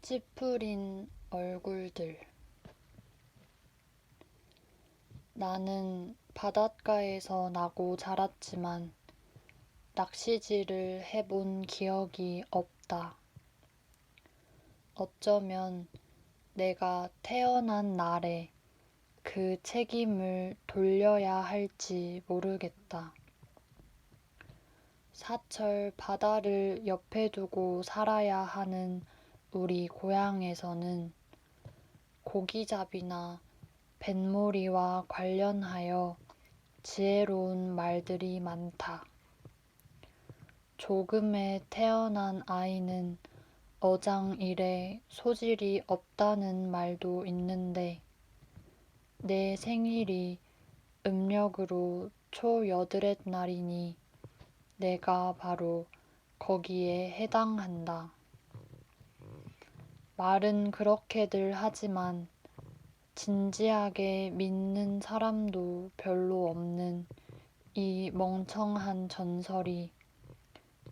찌푸린 얼굴들. 나는 바닷가에서 나고 자랐지만 낚시질을 해본 기억이 없다. 어쩌면 내가 태어난 날에 그 책임을 돌려야 할지 모르겠다. 사철 바다를 옆에 두고 살아야 하는 우리 고향에서는 고기잡이나 뱃놀이와 관련하여 지혜로운 말들이 많다. 조금에 태어난 아이는 어장일에 소질이 없다는 말도 있는데 내 생일이 음력으로 초8의 날이니 내가 바로 거기에 해당한다. 말은 그렇게들 하지만 진지하게 믿는 사람도 별로 없는 이 멍청한 전설이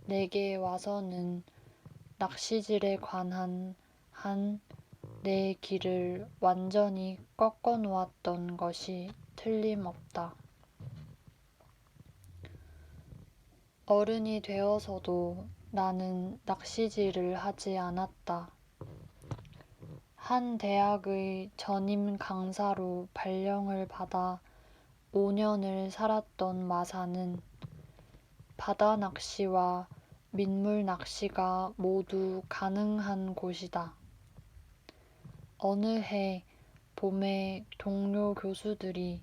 내게 와서는 낚시질에 관한 한 내 길을 완전히 꺾어 놓았던 것이 틀림없다. 어른이 되어서도 나는 낚시질을 하지 않았다. 한 대학의 전임 강사로 발령을 받아 5년을 살았던 마사는 바다 낚시와 민물 낚시가 모두 가능한 곳이다. 어느 해 봄에 동료 교수들이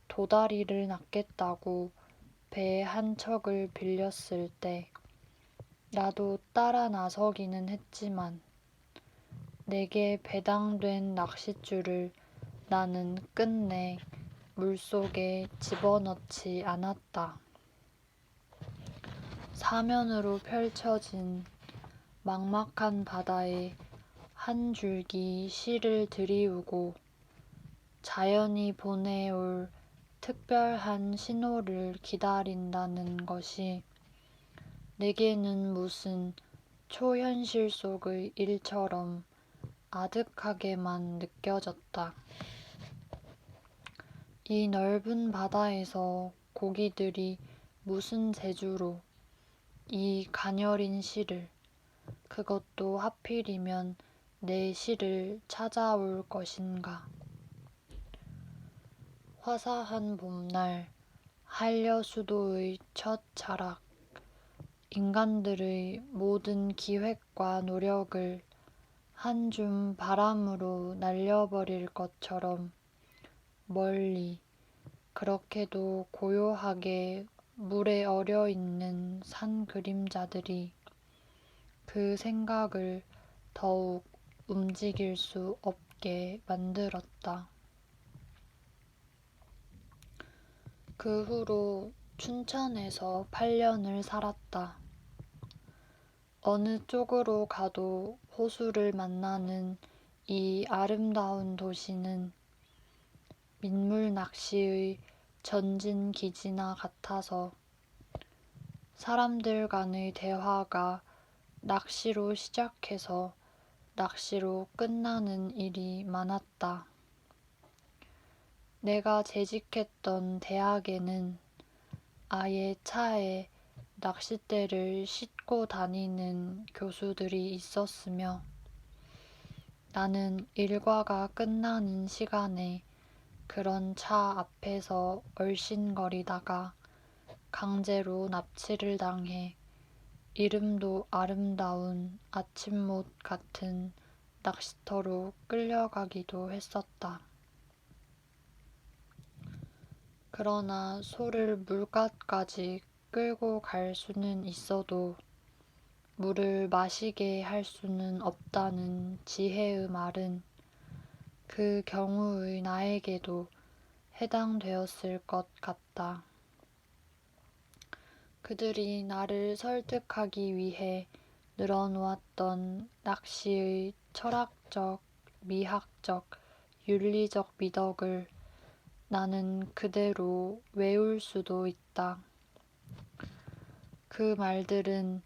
도다리를 낚겠다고 배 한 척을 빌렸을 때 나도 따라 나서기는 했지만 내게 배당된 낚싯줄을 나는 끝내 물속에 집어넣지 않았다. 사면으로 펼쳐진 막막한 바다에 한 줄기 실을 들이우고 자연이 보내올 특별한 신호를 기다린다는 것이 내게는 무슨 초현실 속의 일처럼 아득하게만 느껴졌다. 이 넓은 바다에서 고기들이 무슨 재주로 이 가녀린 실을, 그것도 하필이면 내 실을 찾아올 것인가. 화사한 봄날, 한려수도의 첫 자락, 인간들의 모든 기획과 노력을 한 줌 바람으로 날려버릴 것처럼 멀리 그렇게도 고요하게 물에 어려 있는 산 그림자들이 그 생각을 더욱 움직일 수 없게 만들었다. 그 후로 춘천에서 8년을 살았다. 어느 쪽으로 가도 호수를 만나는 이 아름다운 도시는 민물 낚시의 전진기지나 같아서 사람들 간의 대화가 낚시로 시작해서 낚시로 끝나는 일이 많았다. 내가 재직했던 대학에는 아예 차에 낚싯대를 싣고 다니는 교수들이 있었으며 나는 일과가 끝나는 시간에 그런 차 앞에서 얼씬거리다가 강제로 납치를 당해 이름도 아름다운 아침못 같은 낚시터로 끌려가기도 했었다. 그러나 소를 물가까지 끌고 갈 수는 있어도 물을 마시게 할 수는 없다는 지혜의 말은 그 경우의 나에게도 해당되었을 것 같다. 그들이 나를 설득하기 위해 늘어놓았던 낚시의 철학적, 미학적, 윤리적 미덕을 나는 그대로 외울 수도 있다. 그 말들은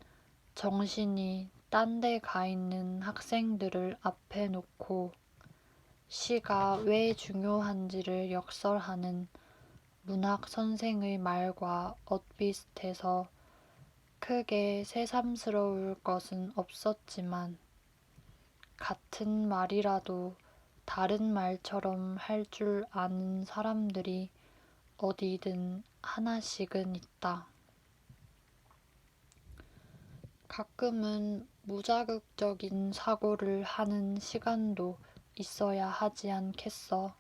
정신이 딴 데 가 있는 학생들을 앞에 놓고 시가 왜 중요한지를 역설하는 문학 선생의 말과 엇비슷해서 크게 새삼스러울 것은 없었지만 같은 말이라도 다른 말처럼 할 줄 아는 사람들이 어디든 하나씩은 있다. 가끔은 무자극적인 사고를 하는 시간도 있어야 하지 않겠어?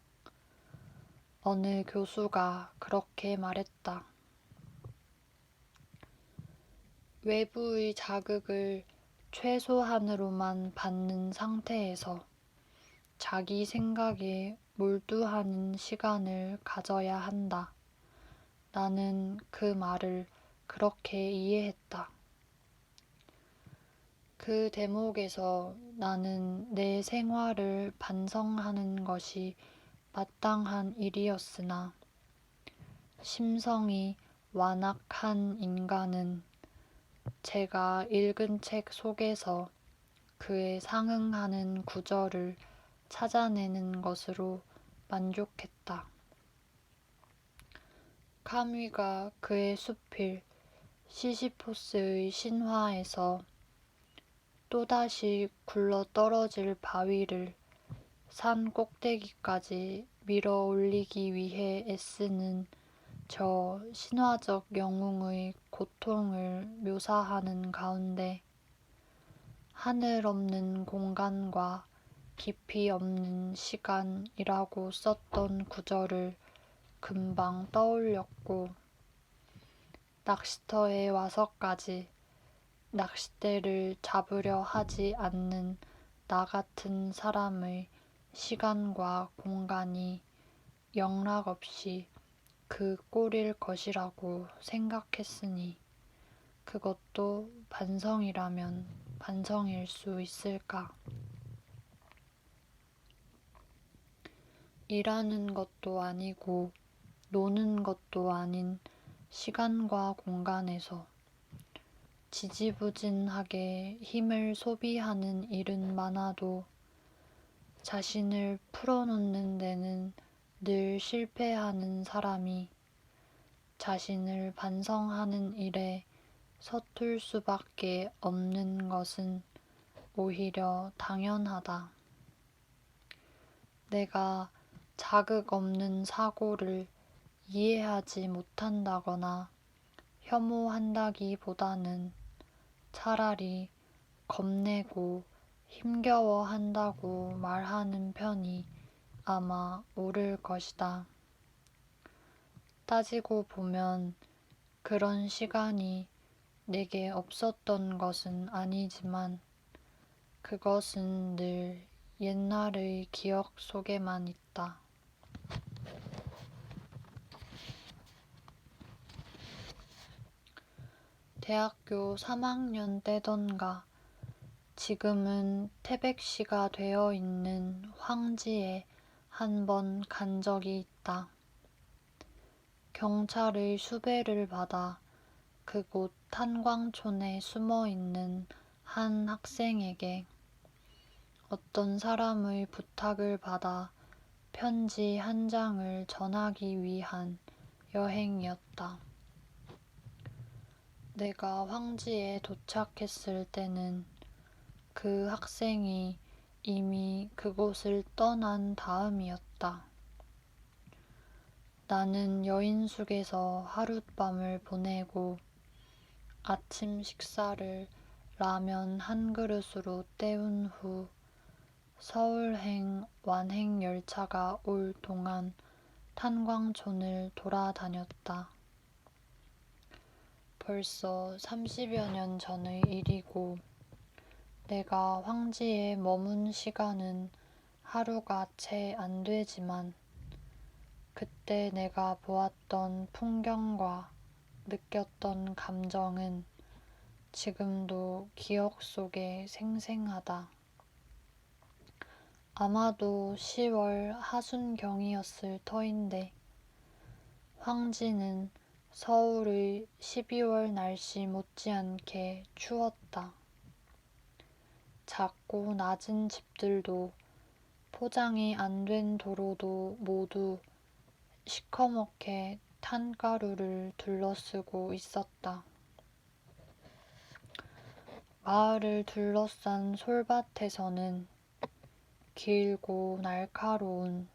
어느 교수가 그렇게 말했다. 외부의 자극을 최소한으로만 받는 상태에서 자기 생각에 몰두하는 시간을 가져야 한다. 나는 그 말을 그렇게 이해했다. 그 대목에서 나는 내 생활을 반성하는 것이 마땅한 일이었으나 심성이 완악한 인간은 제가 읽은 책 속에서 그에 상응하는 구절을 찾아내는 것으로 만족했다. 카뮤가 그의 수필 시시포스의 신화에서 또다시 굴러떨어질 바위를 산 꼭대기까지 밀어 올리기 위해 애쓰는 저 신화적 영웅의 고통을 묘사하는 가운데 하늘 없는 공간과 깊이 없는 시간이라고 썼던 구절을 금방 떠올렸고 낚시터에 와서까지 낚싯대를 잡으려 하지 않는 나 같은 사람의 시간과 공간이 영락없이 그 꼴일 것이라고 생각했으니 그것도 반성이라면 반성일 수 있을까? 일하는 것도 아니고 노는 것도 아닌 시간과 공간에서 지지부진하게 힘을 소비하는 일은 많아도 자신을 풀어놓는 데는 늘 실패하는 사람이 자신을 반성하는 일에 서툴 수밖에 없는 것은 오히려 당연하다. 내가 자극 없는 사고를 이해하지 못한다거나 혐오한다기보다는 차라리 겁내고 힘겨워한다고 말하는 편이 아마 옳을 것이다. 따지고 보면 그런 시간이 내게 없었던 것은 아니지만 그것은 늘 옛날의 기억 속에만 있다. 대학교 3학년 때던가 지금은 태백시가 되어 있는 황지에 한 번 간 적이 있다. 경찰의 수배를 받아 그곳 탄광촌에 숨어 있는 한 학생에게 어떤 사람의 부탁을 받아 편지 한 장을 전하기 위한 여행이었다. 내가 황지에 도착했을 때는 그 학생이 이미 그곳을 떠난 다음이었다. 나는 여인숙에서 하룻밤을 보내고 아침 식사를 라면 한 그릇으로 때운 후 서울행 완행 열차가 올 동안 탄광촌을 돌아다녔다. 벌써 30여 년 전의 일이고 내가 황지에 머문 시간은 하루가 채 안 되지만 그때 내가 보았던 풍경과 느꼈던 감정은 지금도 기억 속에 생생하다. 아마도 10월 하순경이었을 터인데 황지는 서울의 12월 날씨 못지않게 추웠다. 작고 낮은 집들도 포장이 안 된 도로도 모두 시커멓게 탄가루를 둘러쓰고 있었다. 마을을 둘러싼 솔밭에서는 길고 날카로운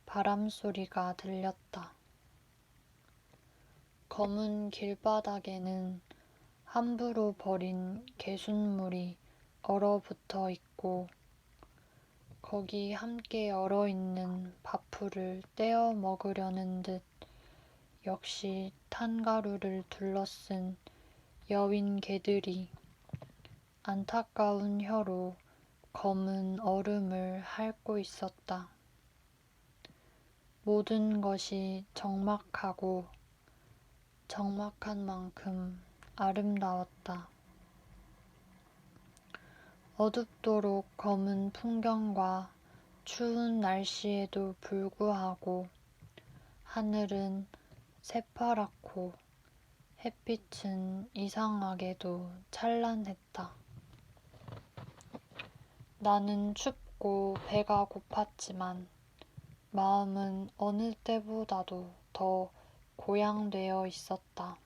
바람소리가 들렸다. 검은 길바닥에는 함부로 버린 개순물이 얼어붙어 있고 거기 함께 얼어있는 밥풀을 떼어 먹으려는 듯 역시 탄가루를 둘러쓴 여윈 개들이 안타까운 혀로 검은 얼음을 핥고 있었다. 모든 것이 적막하고 적막한 만큼 아름다웠다. 어둡도록 검은 풍경과 추운 날씨에도 불구하고 하늘은 새파랗고 햇빛은 이상하게도 찬란했다. 나는 춥고 배가 고팠지만 마음은 어느 때보다도 더 고양되어 있었다.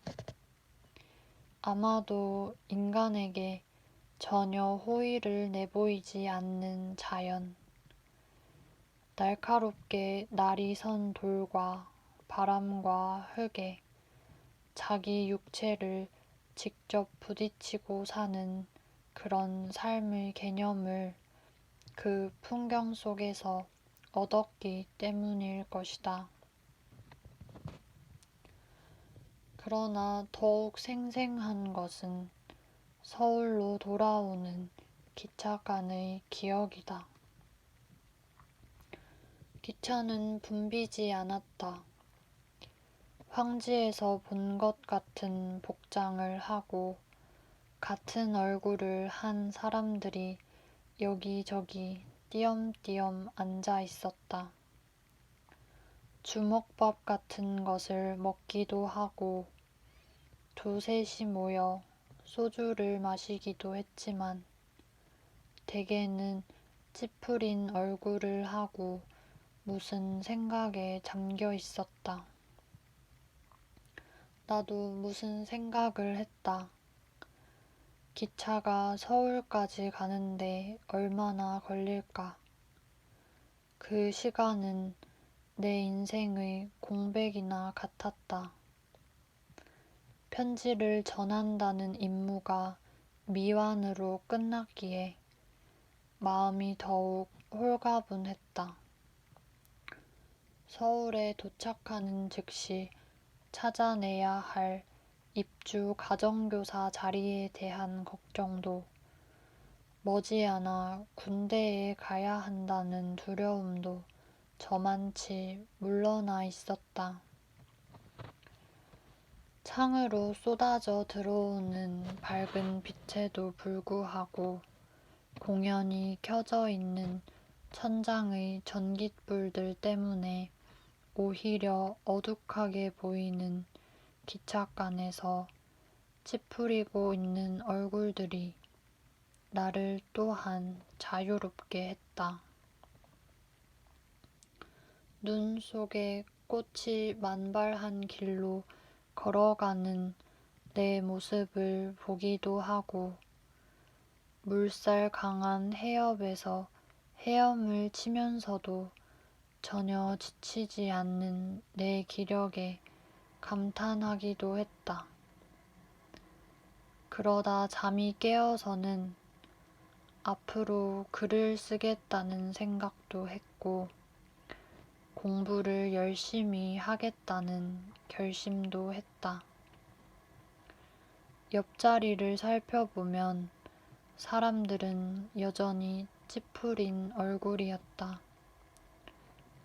아마도 인간에게 전혀 호의를 내보이지 않는 자연, 날카롭게 날이 선 돌과 바람과 흙에 자기 육체를 직접 부딪히고 사는 그런 삶의 개념을 그 풍경 속에서 얻었기 때문일 것이다. 그러나 더욱 생생한 것은 서울로 돌아오는 기차간의 기억이다. 기차는 붐비지 않았다. 황지에서 본 것 같은 복장을 하고 같은 얼굴을 한 사람들이 여기저기 띄엄띄엄 앉아 있었다. 주먹밥 같은 것을 먹기도 하고 두셋이 모여 소주를 마시기도 했지만 대개는 찌푸린 얼굴을 하고 무슨 생각에 잠겨 있었다. 나도 무슨 생각을 했다. 기차가 서울까지 가는데 얼마나 걸릴까? 그 시간은 내 인생의 공백이나 같았다. 편지를 전한다는 임무가 미완으로 끝났기에 마음이 더욱 홀가분했다. 서울에 도착하는 즉시 찾아내야 할 입주 가정교사 자리에 대한 걱정도 머지않아 군대에 가야 한다는 두려움도 저만치 물러나 있었다. 창으로 쏟아져 들어오는 밝은 빛에도 불구하고 공연히 켜져 있는 천장의 전깃불들 때문에 오히려 어둑하게 보이는 기찻간에서 찌푸리고 있는 얼굴들이 나를 또한 자유롭게 했다. 눈 속에 꽃이 만발한 길로 걸어가는 내 모습을 보기도 하고 물살 강한 해협에서 헤엄을 치면서도 전혀 지치지 않는 내 기력에 감탄하기도 했다. 그러다 잠이 깨어서는 앞으로 글을 쓰겠다는 생각도 했고 공부를 열심히 하겠다는 결심도 했다. 옆자리를 살펴보면 사람들은 여전히 찌푸린 얼굴이었다.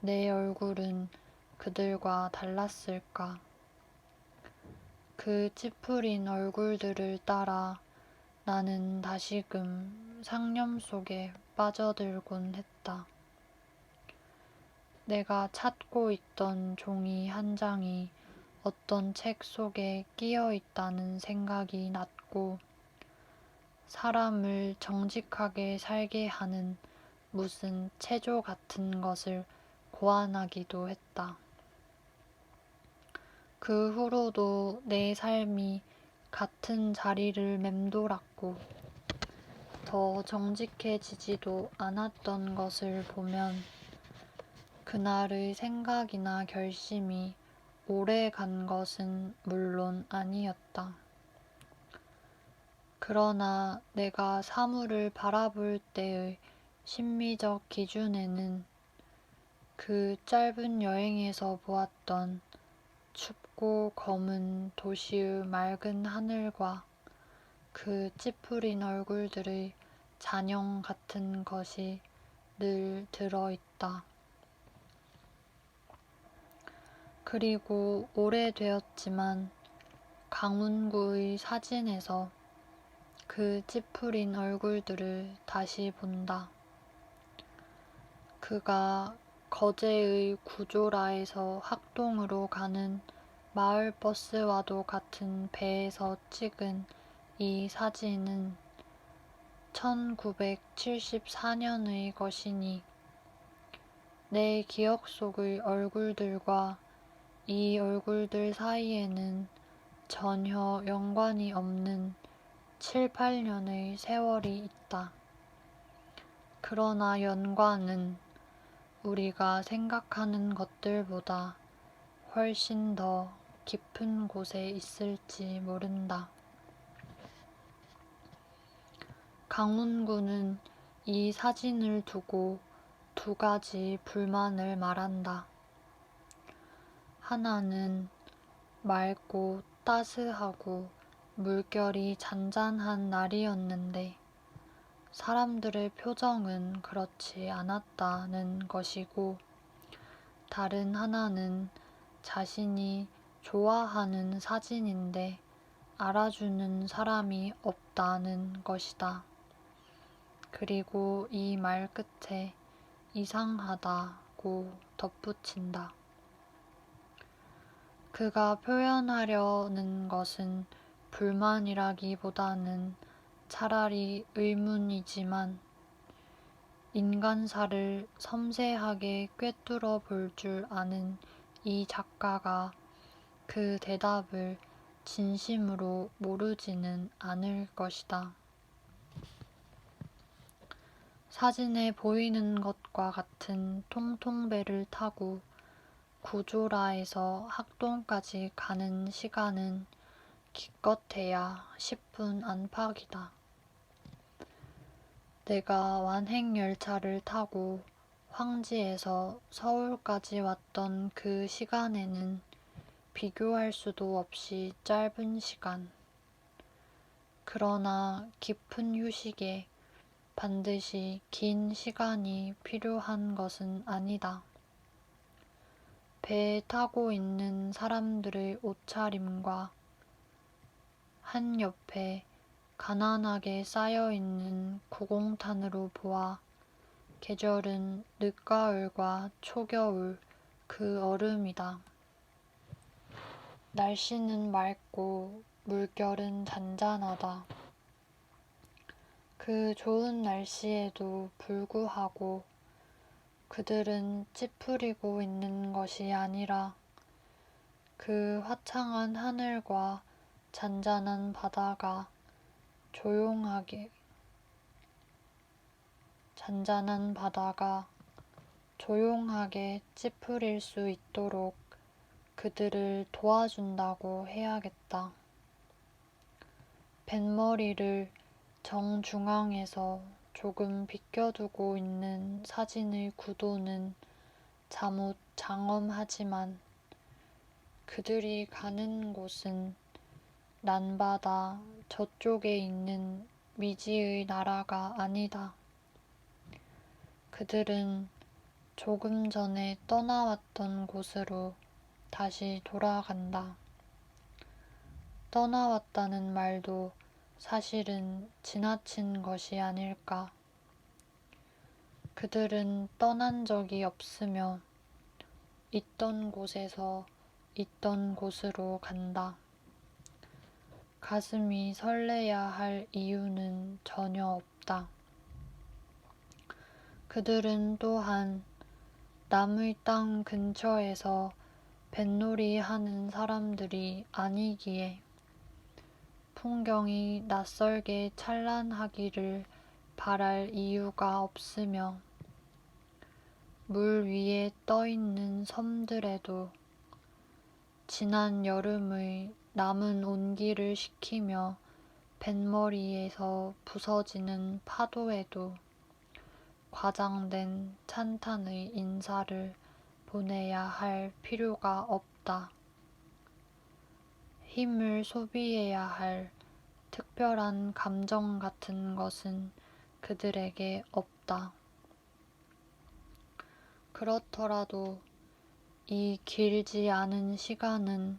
내 얼굴은 그들과 달랐을까? 그 찌푸린 얼굴들을 따라 나는 다시금 상념 속에 빠져들곤 했다. 내가 찾고 있던 종이 한 장이 어떤 책 속에 끼어 있다는 생각이 났고 사람을 정직하게 살게 하는 무슨 체조 같은 것을 고안하기도 했다. 그 후로도 내 삶이 같은 자리를 맴돌았고 더 정직해지지도 않았던 것을 보면 그날의 생각이나 결심이 오래 간 것은 물론 아니었다. 그러나 내가 사물을 바라볼 때의 심미적 기준에는 그 짧은 여행에서 보았던 춥고 검은 도시의 맑은 하늘과 그 찌푸린 얼굴들의 잔영 같은 것이 늘 들어있다. 그리고 오래되었지만 강운구의 사진에서 그 찌푸린 얼굴들을 다시 본다. 그가 거제의 구조라에서 학동으로 가는 마을버스와도 같은 배에서 찍은 이 사진은 1974년의 것이니 내 기억 속의 얼굴들과 이 얼굴들 사이에는 전혀 연관이 없는 7, 8년의 세월이 있다. 그러나 연관은 우리가 생각하는 것들보다 훨씬 더 깊은 곳에 있을지 모른다. 강훈구는 이 사진을 두고 두 가지 불만을 말한다. 하나는 맑고 따스하고 물결이 잔잔한 날이었는데 사람들의 표정은 그렇지 않았다는 것이고 다른 하나는 자신이 좋아하는 사진인데 알아주는 사람이 없다는 것이다. 그리고 이 말 끝에 이상하다고 덧붙인다. 그가 표현하려는 것은 불만이라기보다는 차라리 의문이지만 인간사를 섬세하게 꿰뚫어 볼 줄 아는 이 작가가 그 대답을 진심으로 모르지는 않을 것이다. 사진에 보이는 것과 같은 통통배를 타고 구조라에서 학동까지 가는 시간은 기껏해야 10분 안팎이다. 내가 완행열차를 타고 황지에서 서울까지 왔던 그 시간에는 비교할 수도 없이 짧은 시간. 그러나 깊은 휴식에 반드시 긴 시간이 필요한 것은 아니다. 배에 타고 있는 사람들의 옷차림과 한 옆에 가난하게 쌓여있는 구공탄으로 보아 계절은 늦가을과 초겨울 그 얼음이다. 날씨는 맑고 물결은 잔잔하다. 그 좋은 날씨에도 불구하고 그들은 찌푸리고 있는 것이 아니라 그 화창한 하늘과 잔잔한 바다가 조용하게 찌푸릴 수 있도록 그들을 도와준다고 해야겠다. 뱃머리를 정중앙에서 조금 비껴두고 있는 사진의 구도는 잠옷 장엄하지만 그들이 가는 곳은 난바다 저쪽에 있는 미지의 나라가 아니다. 그들은 조금 전에 떠나왔던 곳으로 다시 돌아간다. 떠나왔다는 말도 사실은 지나친 것이 아닐까. 그들은 떠난 적이 없으며 있던 곳에서 있던 곳으로 간다. 가슴이 설레야 할 이유는 전혀 없다. 그들은 또한 남의 땅 근처에서 뱃놀이 하는 사람들이 아니기에 풍경이 낯설게 찬란하기를 바랄 이유가 없으며 물 위에 떠 있는 섬들에도 지난 여름의 남은 온기를 식히며 뱃머리에서 부서지는 파도에도 과장된 찬탄의 인사를 보내야 할 필요가 없다. 힘을 소비해야 할 특별한 감정 같은 것은 그들에게 없다. 그렇더라도 이 길지 않은 시간은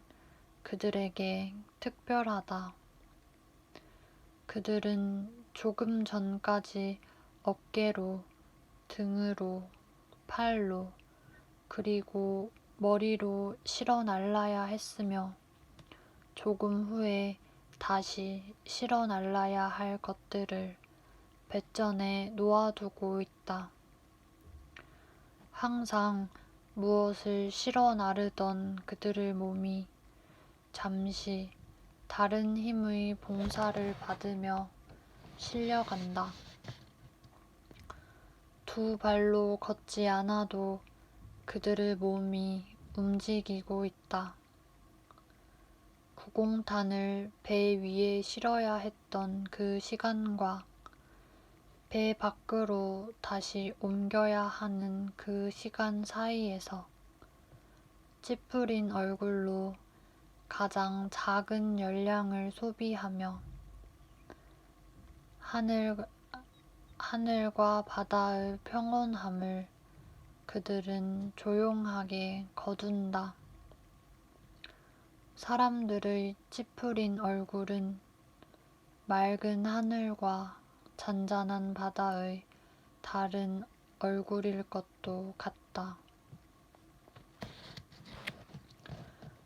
그들에게 특별하다. 그들은 조금 전까지 어깨로, 등으로, 팔로, 그리고 머리로 실어 날라야 했으며 조금 후에 다시 실어 날라야 할 것들을 뱃전에 놓아두고 있다. 항상 무엇을 실어 나르던 그들의 몸이 잠시 다른 힘의 봉사를 받으며 실려간다. 두 발로 걷지 않아도 그들의 몸이 움직이고 있다. 구공탄을 배 위에 실어야 했던 그 시간과 배 밖으로 다시 옮겨야 하는 그 시간 사이에서 찌푸린 얼굴로 가장 작은 열량을 소비하며 하늘과 바다의 평온함을 그들은 조용하게 거둔다. 사람들의 찌푸린 얼굴은 맑은 하늘과 잔잔한 바다의 다른 얼굴일 것도 같다.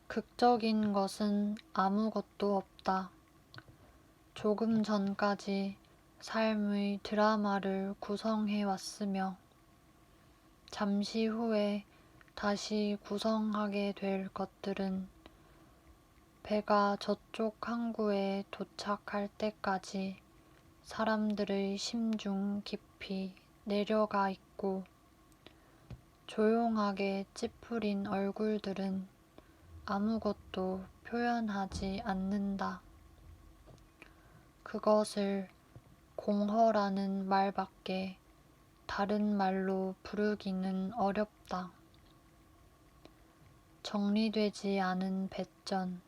극적인 것은 아무것도 없다. 조금 전까지 삶의 드라마를 구성해 왔으며 잠시 후에 다시 구성하게 될 것들은 배가 저쪽 항구에 도착할 때까지 사람들의 심중 깊이 내려가 있고 조용하게 찌푸린 얼굴들은 아무것도 표현하지 않는다. 그것을 공허라는 말밖에 다른 말로 부르기는 어렵다. 정리되지 않은 뱃전,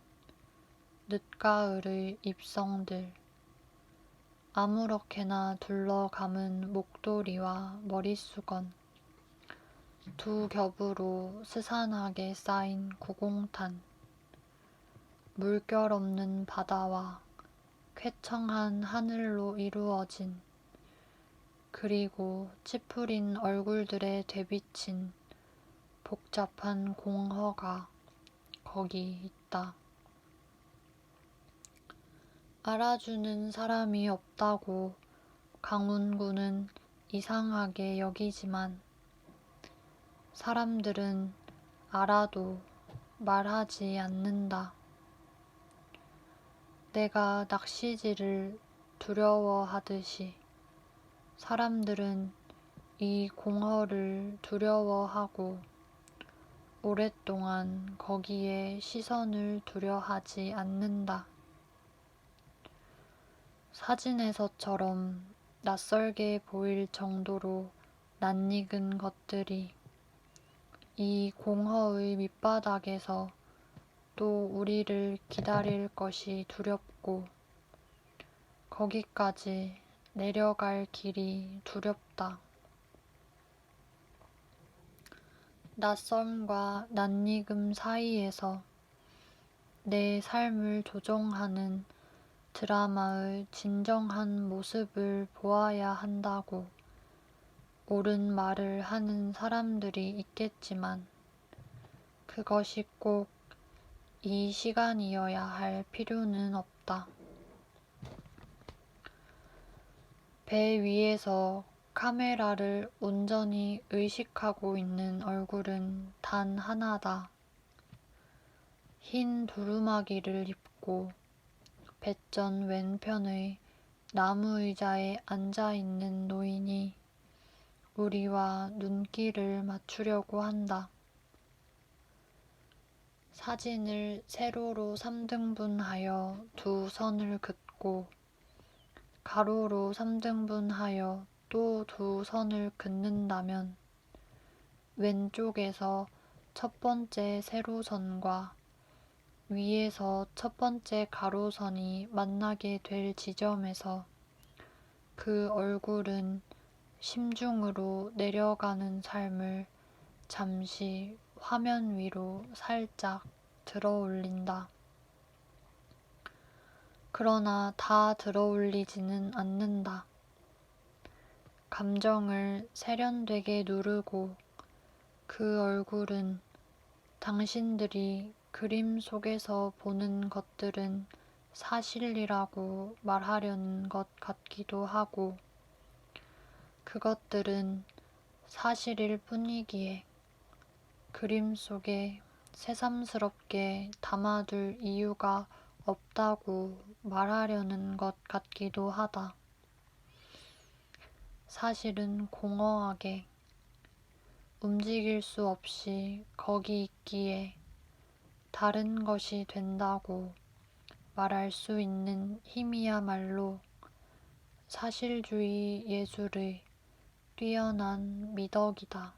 늦가을의 입성들, 아무렇게나 둘러감은 목도리와 머릿수건, 두 겹으로 스산하게 쌓인 구공탄, 물결 없는 바다와 쾌청한 하늘로 이루어진 그리고 찌푸린 얼굴들에 되비친 복잡한 공허가 거기 있다. 알아주는 사람이 없다고 강훈구는 이상하게 여기지만 사람들은 알아도 말하지 않는다. 내가 낚시질을 두려워하듯이 사람들은 이 공허를 두려워하고 오랫동안 거기에 시선을 두려 하지 않는다. 사진에서처럼 낯설게 보일 정도로 낯익은 것들이 이 공허의 밑바닥에서 또 우리를 기다릴 것이 두렵고 거기까지 내려갈 길이 두렵다. 낯섦과 낯익음 사이에서 내 삶을 조종하는 드라마의 진정한 모습을 보아야 한다고 옳은 말을 하는 사람들이 있겠지만 그것이 꼭 이 시간이어야 할 필요는 없다. 배 위에서 카메라를 온전히 의식하고 있는 얼굴은 단 하나다. 흰 두루마기를 입고 뱃전 왼편의 나무 의자에 앉아 있는 노인이 우리와 눈길을 맞추려고 한다. 사진을 세로로 3등분하여 두 선을 긋고 가로로 3등분하여 또 두 선을 긋는다면 왼쪽에서 첫 번째 세로선과 위에서 첫 번째 가로선이 만나게 될 지점에서 그 얼굴은 심중으로 내려가는 삶을 잠시 화면 위로 살짝 들어 올린다. 그러나 다 들어 올리지는 않는다. 감정을 세련되게 누르고 그 얼굴은 당신들이 그림 속에서 보는 것들은 사실이라고 말하려는 것 같기도 하고 그것들은 사실일 뿐이기에 그림 속에 새삼스럽게 담아둘 이유가 없다고 말하려는 것 같기도 하다. 사실은 공허하게 움직일 수 없이 거기 있기에 다른 것이 된다고 말할 수 있는 힘이야말로 사실주의 예술의 뛰어난 미덕이다.